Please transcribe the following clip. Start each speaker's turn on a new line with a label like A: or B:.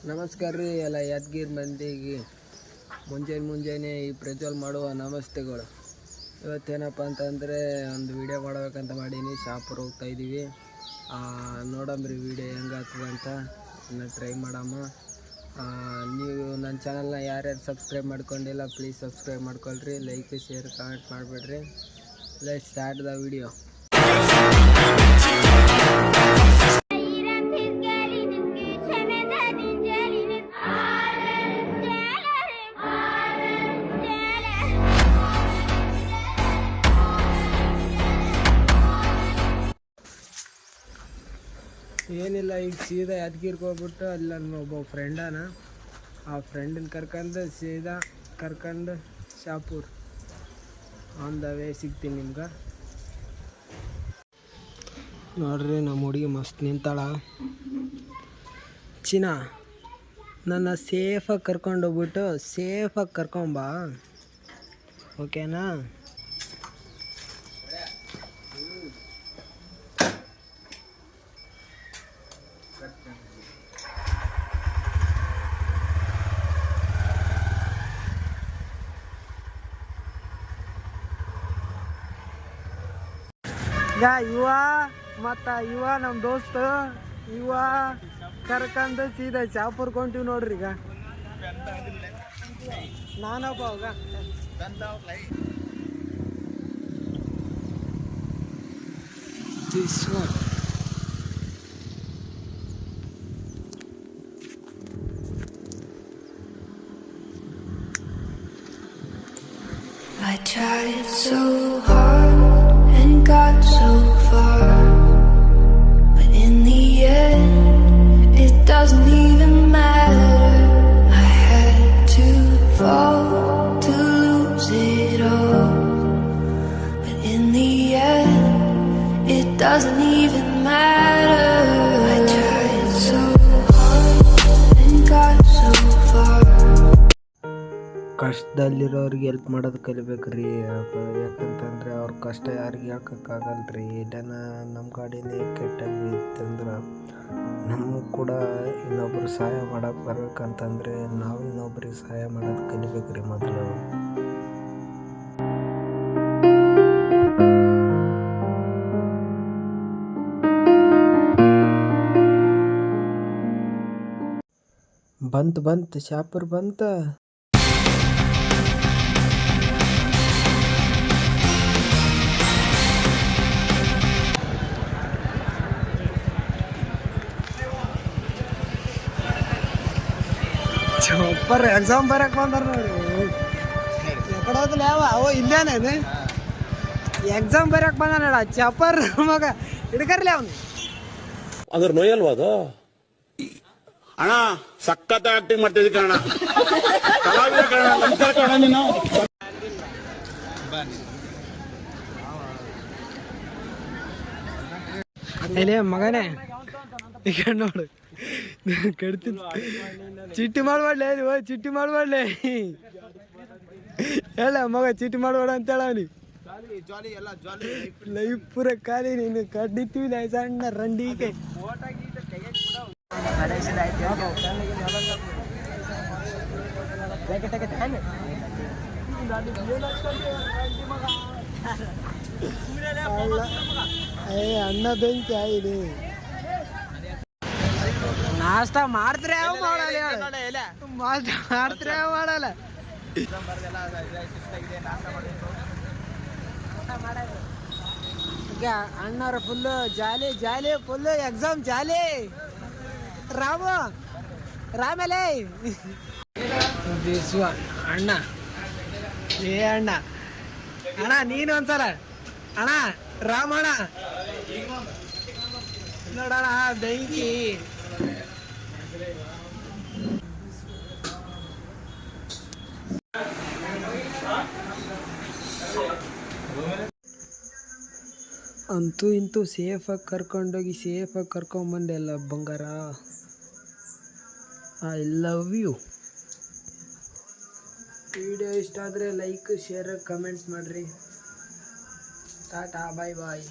A: ನಮಸ್ಕಾರ ರೀ ಎಲ್ಲ ಯಾದಗಿರಿ ಮಂದಿಗೆ ಮುಂಜಾನೆ ಈ ಪ್ರಜ್ವಲ್ ಮಾಡುವ ನಮಸ್ತೆಗಳು. ಇವತ್ತೇನಪ್ಪ ಅಂತಂದರೆ ಒಂದು ವಿಡಿಯೋ ಮಾಡಬೇಕಂತ ಮಾಡೀನಿ. ಶಾಪುರ್ ಹೋಗ್ತಾ ಇದ್ದೀವಿ. ನೋಡಮ್ರಿ ವಿಡಿಯೋ ಹೆಂಗಾಗ್ತದೆ ಅಂತ ಟ್ರೈ ಮಾಡಮ್ಮ. ನೀವು ನನ್ನ ಚಾನಲ್ನ ಯಾರ್ಯಾರು ಸಬ್ಸ್ಕ್ರೈಬ್ ಮಾಡ್ಕೊಂಡಿಲ್ಲ ಪ್ಲೀಸ್ ಸಬ್ಸ್ಕ್ರೈಬ್ ಮಾಡ್ಕೊಳ್ರಿ. ಲೈಕ್ ಶೇರ್ ಕಮೆಂಟ್ ಮಾಡಿಬಿಡ್ರಿ. Let's start the video. ಏನಿಲ್ಲ, ಈಗ ಸೀದಾ ಯಾದಗಿರಿಗೆ ಹೋಗ್ಬಿಟ್ಟು ಅಲ್ಲಿ ನನ್ನ ಒಬ್ಬ ಫ್ರೆಂಡನ, ಆ ಫ್ರೆಂಡನ್ನ ಕರ್ಕೊಂಡು ಶಾಪುರ್ ಆನ್ ದ ವೇ ಸಿಗ್ತೀನಿ ನಿಮ್ಗೆ. ನೋಡ್ರಿ ನಮ್ಮ ಹುಡುಗಿ ಮಸ್ತ್ ನಿಂತಾಳ. ಚಿನ್ನ ನನ್ನ ಸೇಫಾಗಿ ಕರ್ಕೊಂಡೋಗ್ಬಿಟ್ಟು ಸೇಫಾಗಿ ಕರ್ಕೊಂಬಾ, ಓಕೆನಾ? ಇವ ಮತ್ತು ಇವ ನಮ್ಮ ದೋಸ್ತ ಇವ ಕರ್ಕೊಂಡು ಸೀದಾ ಶಾಪುರ್ ಕೊಂತೀವಿ ನೋಡ್ರಿ. ಈಗ ನಾನಪ್ಪ ಅವಾಗ
B: I tried so hard and got so far, but in the end it doesn't even matter. I had to fall to lose it all, but in the end it doesn't even matter. I tried so hard and got so far.
A: ಕಷ್ಟದಲ್ಲಿರೋರಿಗೆ help ಮಾಡೋದು ಕಲಿಬೇಕ್ರಿ. ಯಾಕಂತಂದರೆ ಅವ್ರ ಕಷ್ಟ ಯಾರಿಗೆ ಹೇಳ್ಕೊಕ್ಕಾಗಲ್ರಿ. ಇದನ್ನ ನಮ್ಮ ಗಾಡಿನೇ ಕೆಟ್ಟಾಗಿ ಬಿತ್ತಂದ್ರೆ ನಮಗೂ ಕೂಡ ಇನ್ನೊಬ್ರು ಸಹಾಯ ಮಾಡೋಕೆ ಬರ್ಬೇಕಂತಂದರೆ ನಾವು ಇನ್ನೊಬ್ರಿಗೆ ಸಹಾಯ ಮಾಡೋದು ಕಲಿಬೇಕ್ರಿ ಮೊದಲು. ಬಂತು ಶಾಪುರ್ ಬಂತು. ಸೂಪರ್ ಎಕ್ಸಾಮ್ ಬರಕ್ ಬಂದಾರ ನೋಡಿ. ಎಕಡೋದ್ಲ ಯಾವ ಅವ ಇಲ್ಲೇನೇನು ಎಕ್ಸಾಮ್ ಬರಕ್ ಬಂದಾನ ಚಪ್ಪರ್ ಮಗ ಹಿಡ್ಕರ್ಲಿ ಅವನು.
C: ಅದ್ರ ನೋಯಲ್ವಾ ಅದು ಅಣ್ಣ? ಸಖತ್ ಆಕ್ಟಿಂಗ್ ಮಾಡ್ತಿದ್ವಿ ಕಣ.
A: ಎಲೆ ಮಗನೇ ಈಗ ನೋಡು ಕಡ್ತೀನಿ. ಚಿಟ್ಟಿ ಮಾಡ್ಬಾಡ್ಲೆ ಚಿಟ್ಟಿ ಮಾಡ್ಬಾಡ್ಲೆ ಹೇಳ ಮಗ, ಚಿಟ್ಟಿ ಮಾಡ್ಬೇಡ ಅಂತ ಹೇಳ ಅವನಿಗೆ. ಲೈಫ್ ಪೂರ ಖಾಲಿ, ನೀನು ಕಡ್ಡಿತೀವಿ ಸಣ್ಣ ರಂಡಿಗೆ. ಅಣ್ಣ ಬೆಂಕಿ ಆಯ್ತು. ನಾಷ್ಟ ಮಾಡ್ತಾರೆ ಯಾವ ಮಾಡಲ್ಲ, ಮಾಡ್ತಾರೆ ಯಾವ ಮಾಡಲ್ಲ. ಈಗ ಅಣ್ಣವ್ರ ಫುಲ್ಲು ಜಾಲಿ ಫುಲ್ಲು ಎಕ್ಸಾಮ್ ಜಾಲಿ. ರಾಮೇಲೆ ವಿಶ್ವ ಅಣ್ಣ ಅಣ್ಣ ನೀನು ಒಂದ್ಸಲ ಅಣ್ಣ ರಾಮಣ್ಣ ನೋಡೋಣ ಬೆಂಕಿ. ಅಂತೂ ಇಂತೂ ಸೇಫಾಗಿ ಕರ್ಕೊಂಡೋಗಿ ಸೇಫಾಗಿ ಕರ್ಕೊಂಬಂದೆಲ್ಲ ಬಂಗಾರ. I love you. ವಿಡಿಯೋ ಇಷ್ಟ ಆದರೆ ಲೈಕ್ ಶೇರ್ ಕಮೆಂಟ್ ಮಾಡಿರಿ. ಟಾಟಾ ಬಾಯ್ ಬಾಯ್.